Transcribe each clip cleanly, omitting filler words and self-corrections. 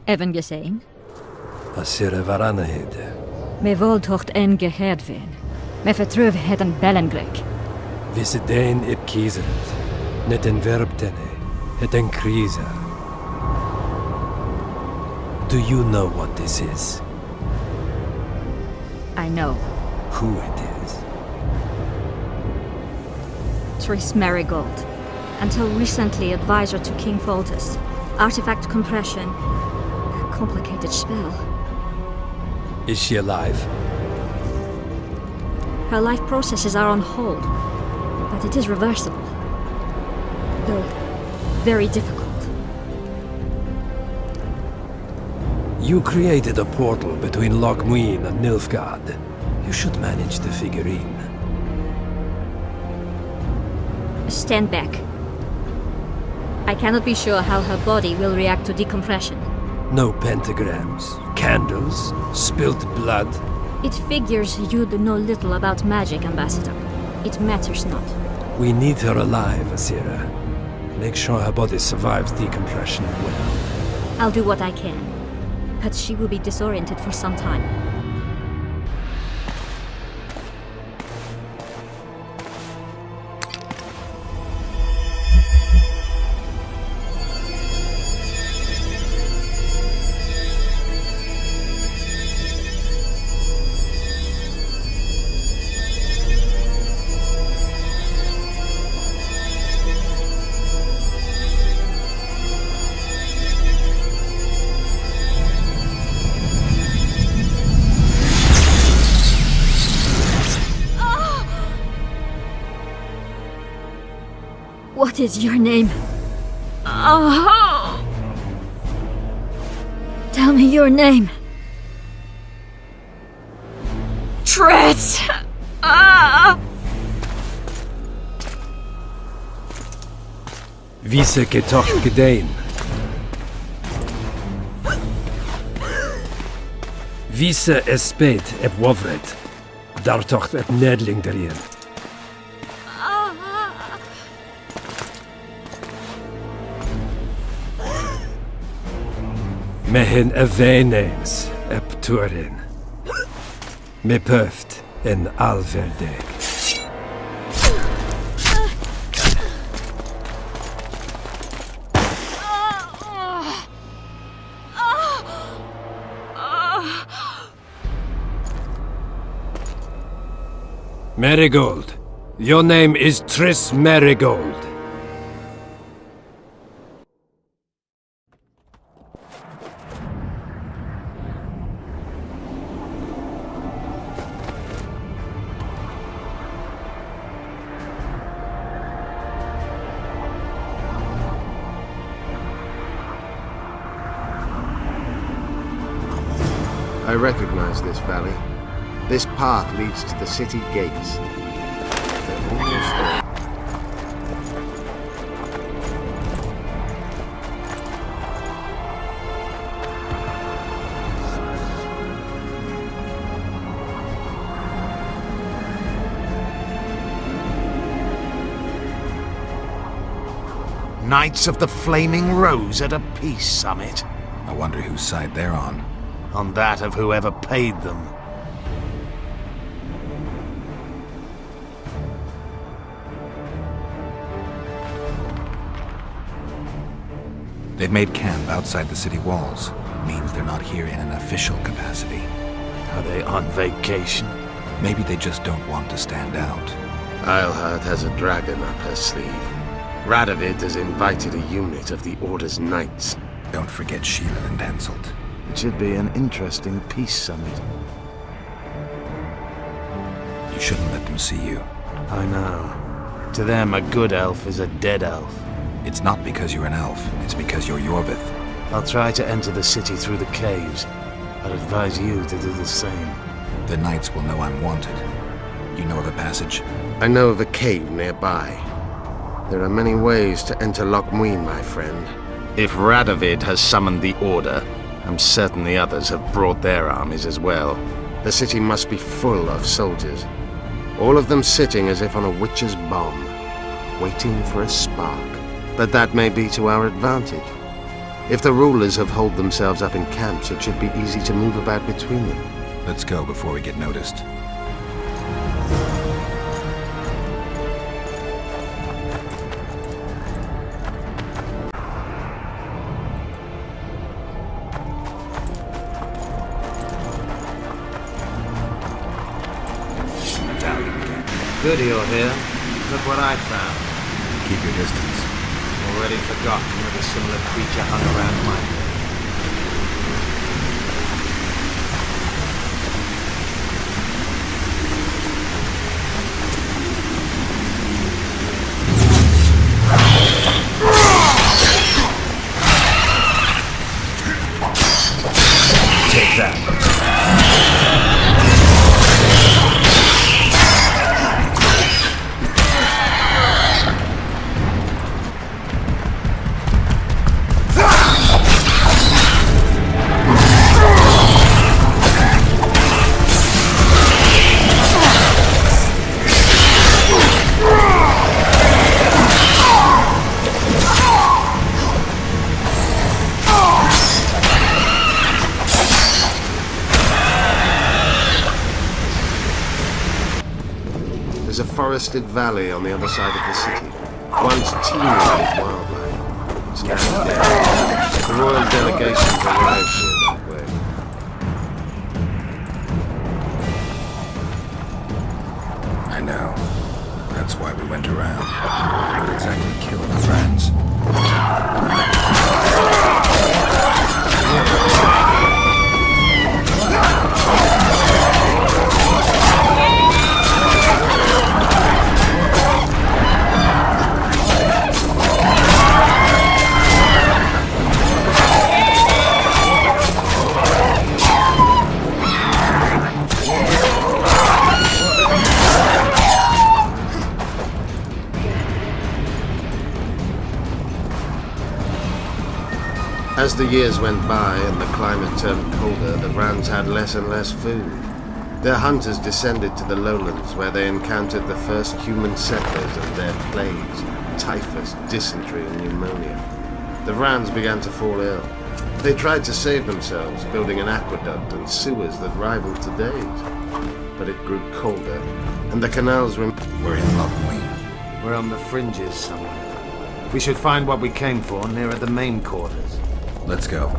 Even gesehen? Asira varanahid. Me voltocht en geherdven. Me vertruv heden bellenglek. Visidein ip kiezeret. Net en verbtene. Het en kriza. Do you know what this is? I know. Who it is? Tris Marigold. Until recently advisor to King Foltest. Artifact compression. A complicated spell. Is she alive? Her life processes are on hold. But it is reversible. Though very difficult. You created a portal between Loch Muin and Nilfgaard. You should manage the figurine. Stand back. I cannot be sure how her body will react to decompression. No pentagrams, candles, spilt blood. It figures you do know little about magic, Ambassador. It matters not. We need her alive, Asira. Make sure her body survives decompression well. I'll do what I can. But she will be disoriented for some time. What is your name? Oh! Tell me your name. Tris! Vise getocht gedein. Vise espet eb wovret. Dartocht et nedling derien. Mehen eveneens eb turin. Me pöft en alverdeg. Marigold. Your name is Tris Marigold. I recognize this valley. This path leads to the city gates. They're almost there. Knights of the Flaming Rose at a peace summit. I wonder whose side they're on. On that of whoever paid them. They've made camp outside the city walls. Means they're not here in an official capacity. Are they on vacation? Maybe they just don't want to stand out. Eilhart has a dragon up her sleeve. Radovid has invited a unit of the Order's Knights. Don't forget Sheila and Henselt. It should be an interesting peace summit. You shouldn't let them see you. I know. To them, a good elf is a dead elf. It's not because you're an elf, it's because you're Yorvith. I'll try to enter the city through the caves. I'd advise you to do the same. The knights will know I'm wanted. You know of a passage? I know of a cave nearby. There are many ways to enter Loch Muin, my friend. If Radovid has summoned the Order, I'm certain the others have brought their armies as well. The city must be full of soldiers. All of them sitting as if on a witch's bomb, waiting for a spark. But that may be to our advantage. If the rulers have holed themselves up in camps, it should be easy to move about between them. Let's go before we get noticed. Good you're here. Look what I found. Keep your distance. Already forgotten that a similar creature hung around my head. Take that. There's a forested valley on the other side of the city. Once teeming with wildlife. It's now dead. The royal delegations arrived here that way. I know. That's why we went around. What exactly killed the friends? As the years went by and the climate turned colder, the Vrans had less and less food. Their hunters descended to the lowlands where they encountered the first human settlers and their plagues, typhus, dysentery and pneumonia. The Vrans began to fall ill. They tried to save themselves, building an aqueduct and sewers that rivaled today's. But it grew colder, and the canals were... We're in Loch Wing. We're on the fringes somewhere. We should find what we came for nearer the main quarters. Let's go.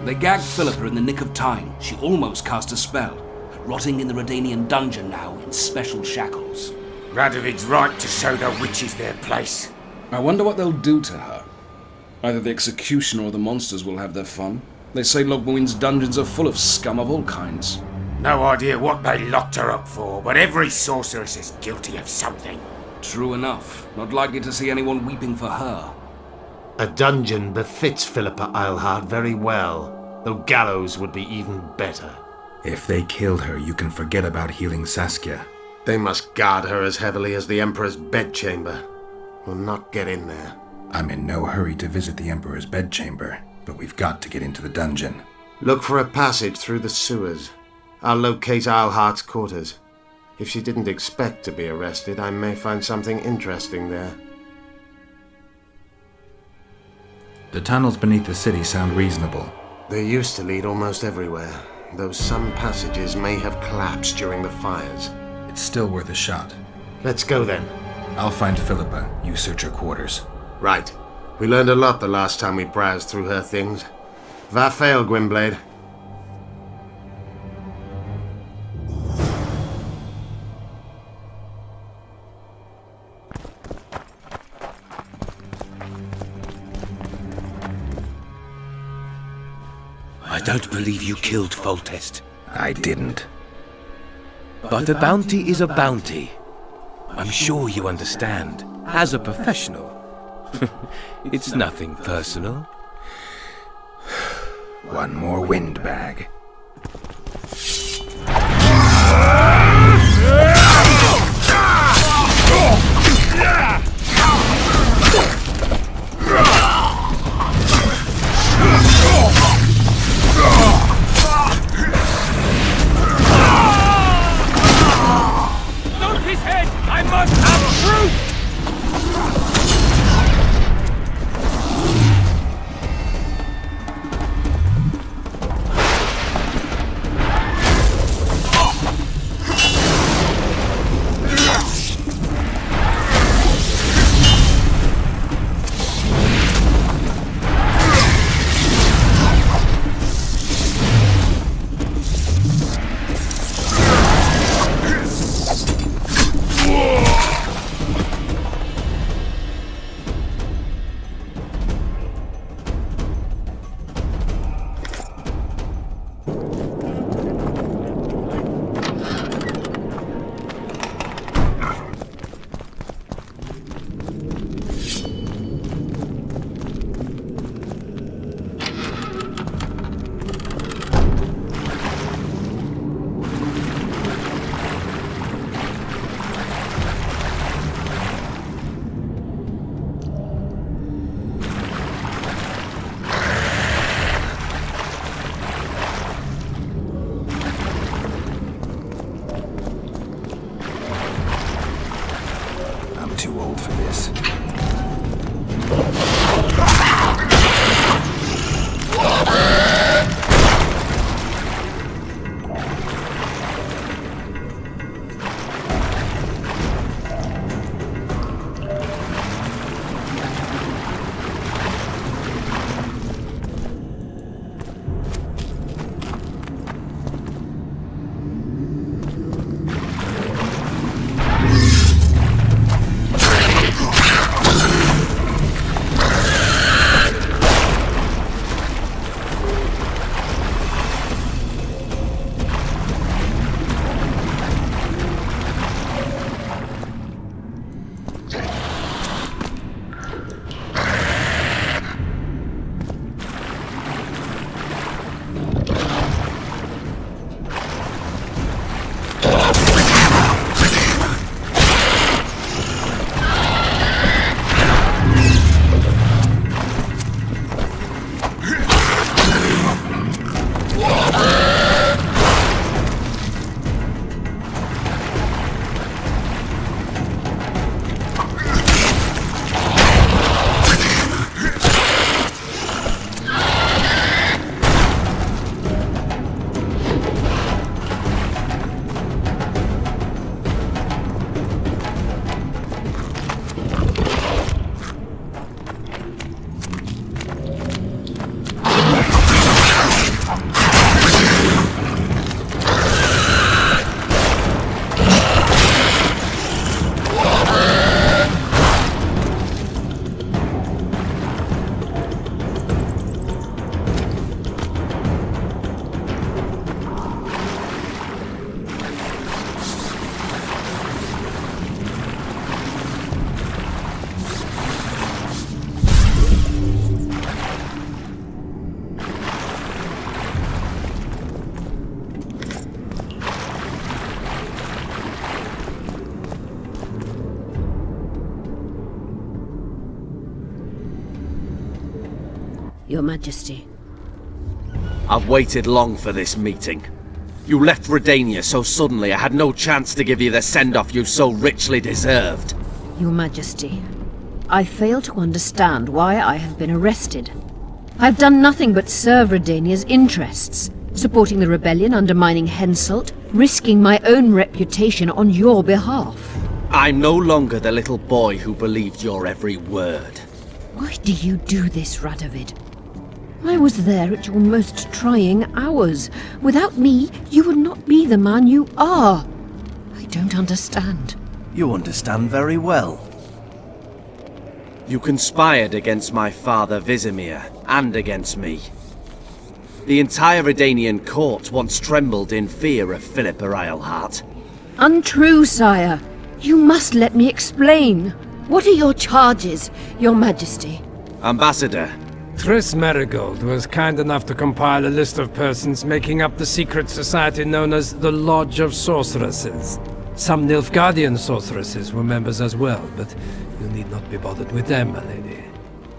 They gagged Philippa in the nick of time. She almost cast a spell, rotting in the Redanian dungeon now in special shackles. Radovid's right to show the witches their place. I wonder what they'll do to her. Either the executioner or the monsters will have their fun. They say Loch Muin's dungeons are full of scum of all kinds. No idea what they locked her up for, but every sorceress is guilty of something. True enough. Not likely to see anyone weeping for her. A dungeon befits Philippa Eilhart very well, though gallows would be even better. If they killed her, you can forget about healing Saskia. They must guard her as heavily as the Emperor's bedchamber. We'll not get in there. I'm in no hurry to visit the Emperor's bedchamber, but we've got to get into the dungeon. Look for a passage through the sewers. I'll locate Alhart's quarters. If she didn't expect to be arrested, I may find something interesting there. The tunnels beneath the city sound reasonable. They used to lead almost everywhere, though some passages may have collapsed during the fires. It's still worth a shot. Let's go then. I'll find Philippa. You search her quarters. Right. We learned a lot the last time we browsed through her things. Va fail, Gwynblade. I don't believe you killed Foltest. I didn't. But a bounty is a bounty. I'm sure you understand. As a professional. It's nothing personal. One more windbag. Too old for this. Your Majesty. I've waited long for this meeting. You left Redania so suddenly I had no chance to give you the send-off you so richly deserved. Your Majesty, I fail to understand why I have been arrested. I've done nothing but serve Redania's interests, supporting the rebellion, undermining Henselt, risking my own reputation on your behalf. I'm no longer the little boy who believed your every word. Why do you do this, Radovid? I was there at your most trying hours. Without me, you would not be the man you are. I don't understand. You understand very well. You conspired against my father Vizimir, and against me. The entire Redanian court once trembled in fear of Philippa Eilhart. Untrue, sire. You must let me explain. What are your charges, your Majesty? Ambassador. Triss Marigold was kind enough to compile a list of persons making up the secret society known as the Lodge of Sorceresses. Some Nilfgaardian sorceresses were members as well, but you need not be bothered with them, my lady.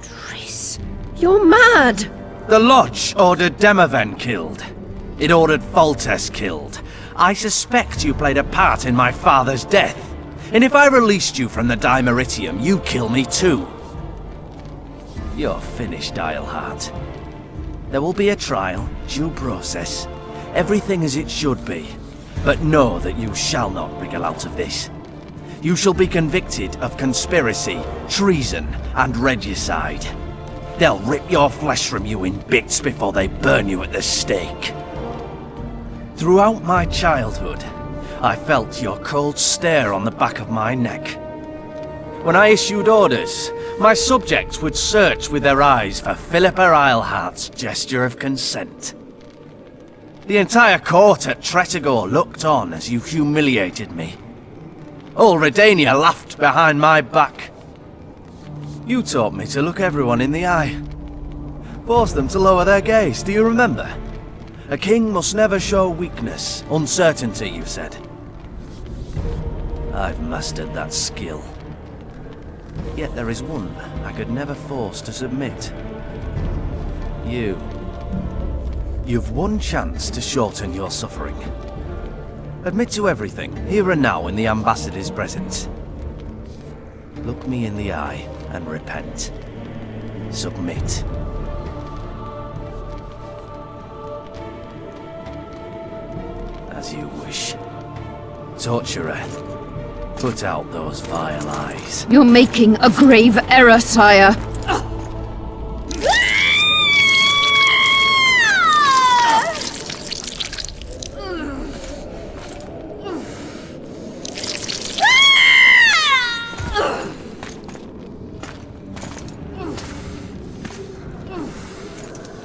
Triss, you're mad! The Lodge ordered Demaven killed. It ordered Foltest killed. I suspect you played a part in my father's death. And if I released you from the Dimeritium, you'd kill me too. You're finished, Eilhart. There will be a trial, due process, everything as it should be. But know that you shall not wriggle out of this. You shall be convicted of conspiracy, treason, and regicide. They'll rip your flesh from you in bits before they burn you at the stake. Throughout my childhood, I felt your cold stare on the back of my neck. When I issued orders, my subjects would search with their eyes for Philippa Eilhart's gesture of consent. The entire court at Tretogor looked on as you humiliated me. All Redania laughed behind my back. You taught me to look everyone in the eye. Forced them to lower their gaze, do you remember? A king must never show weakness, uncertainty, you said. I've mastered that skill. Yet there is one I could never force to submit. You. You've one chance to shorten your suffering. Admit to everything, here and now in the Ambassador's presence. Look me in the eye and repent. Submit. As you wish. Tortureth. Put out those vile eyes. You're making a grave error, sire.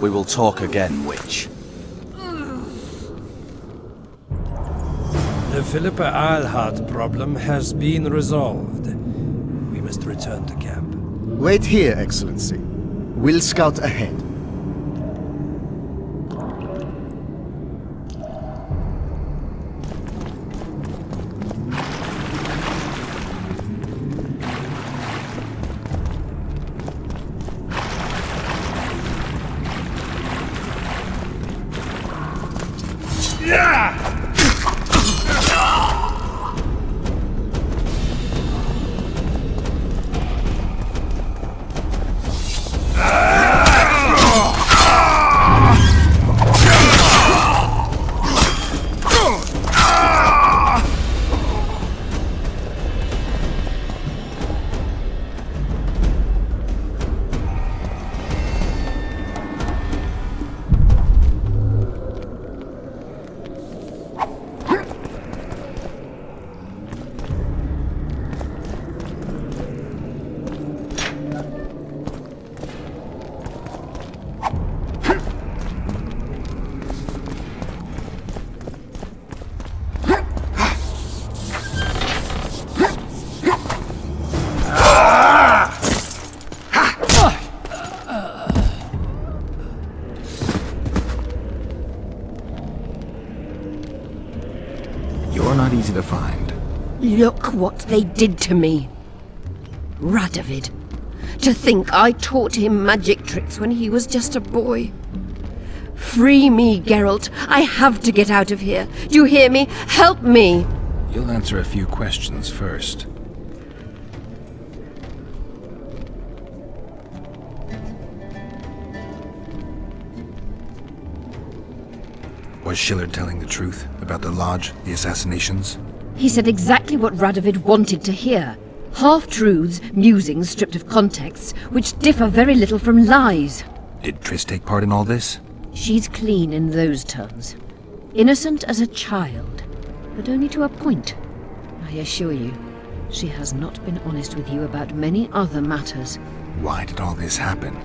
We will talk again, witch. The Philippa Eilhart problem has been resolved. We must return to camp. Wait here, Excellency. We'll scout ahead. Easy to find. Look what they did to me. Radovid. To think I taught him magic tricks when he was just a boy. Free me, Geralt. I have to get out of here. Do you hear me? Help me! You'll answer a few questions first. Was Shillard telling the truth about the Lodge, the assassinations? He said exactly what Radovid wanted to hear. Half-truths, musings stripped of context, which differ very little from lies. Did Triss take part in all this? She's clean in those terms. Innocent as a child, but only to a point. I assure you, she has not been honest with you about many other matters. Why did all this happen?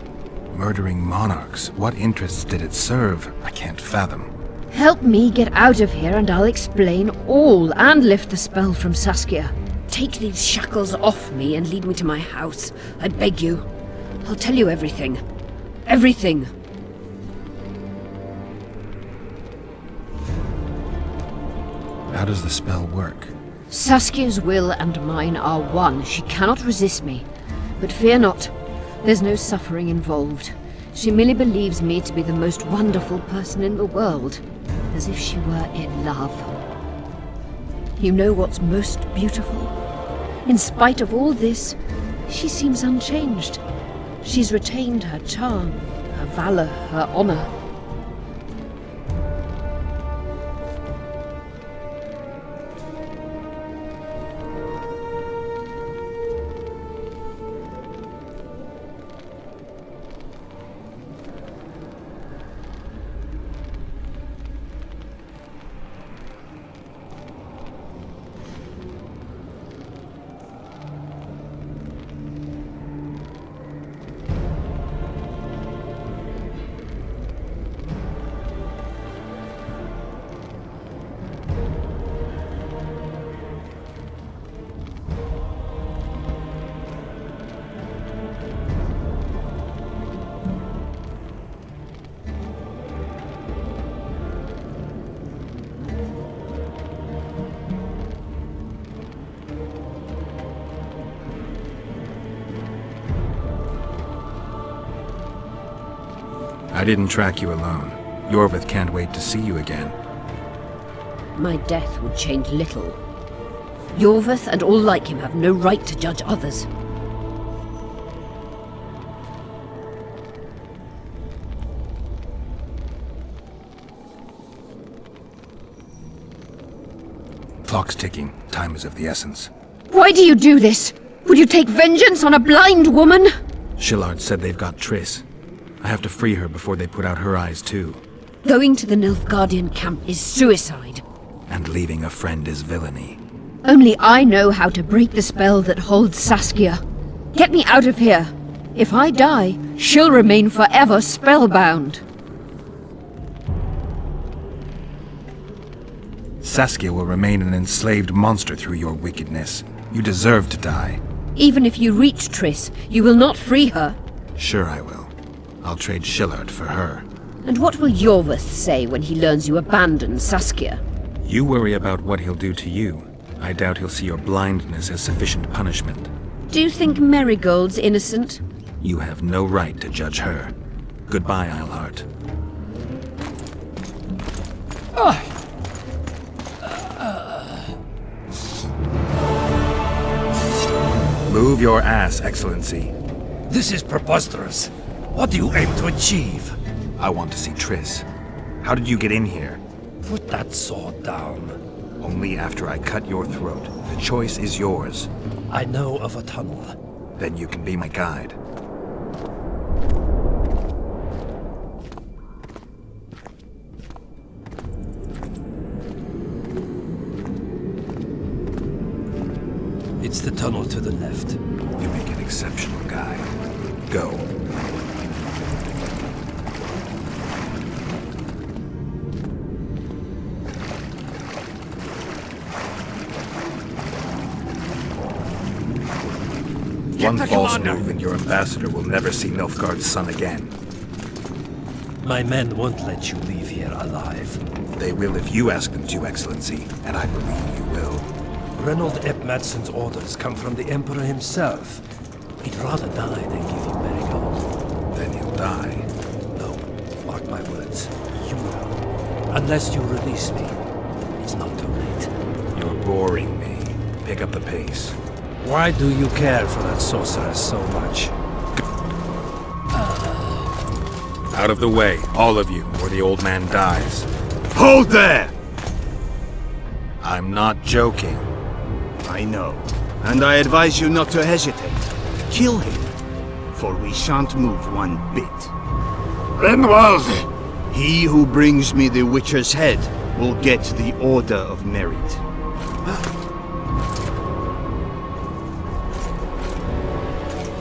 Murdering monarchs, what interests did it serve? I can't fathom. Help me get out of here and I'll explain all and lift the spell from Saskia. Take these shackles off me and lead me to my house. I beg you. I'll tell you everything. Everything. How does the spell work? Saskia's will and mine are one. She cannot resist me. But fear not. There's no suffering involved. She merely believes me to be the most wonderful person in the world. As if she were in love. You know what's most beautiful? In spite of all this, she seems unchanged. She's retained her charm, her valor, her honor. I didn't track you alone. Yorvith can't wait to see you again. My death would change little. Yorvith and all like him have no right to judge others. Clock's ticking. Time is of the essence. Why do you do this? Would you take vengeance on a blind woman? Shillard said they've got Triss. I have to free her before they put out her eyes too. Going to the Nilfgaardian camp is suicide. And leaving a friend is villainy. Only I know how to break the spell that holds Saskia. Get me out of here. If I die, she'll remain forever spellbound. Saskia will remain an enslaved monster through your wickedness. You deserve to die. Even if you reach Triss, you will not free her. Sure I will. I'll trade Shillard for her. And what will Yorvith say when he learns you abandon Saskia? You worry about what he'll do to you. I doubt he'll see your blindness as sufficient punishment. Do you think Marigold's innocent? You have no right to judge her. Goodbye, Eilhart. Move your ass, Excellency. This is preposterous. What do you aim to achieve? I want to see Triss. How did you get in here? Put that sword down. Only after I cut your throat. The choice is yours. I know of a tunnel. Then you can be my guide. It's the tunnel to the left. You make an exceptional guide. Go. One false move and your ambassador will never see Nilfgaard's son again. My men won't let you leave here alive. They will if you ask them to, Excellency, and I believe you will. Reynold Ep Madsen's orders come from the Emperor himself. He'd rather die than give you Marigold. Then he'll die. No, our mark my words. You will. Unless you release me, it's not too late. You're boring me. Pick up the pace. Why do you care for that sorceress so much? Out of the way, all of you, or the old man dies. Hold there! I'm not joking. I know, and I advise you not to hesitate. Kill him, for we shan't move one bit. Renwald! He who brings me the Witcher's head will get the Order of Merit.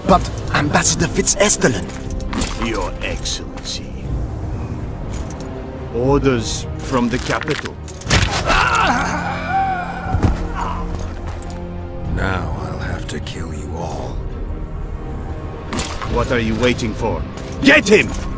But Ambassador Fitzestelen... Your Excellency. Orders from the capital. Now I'll have to kill you all. What are you waiting for? Get him!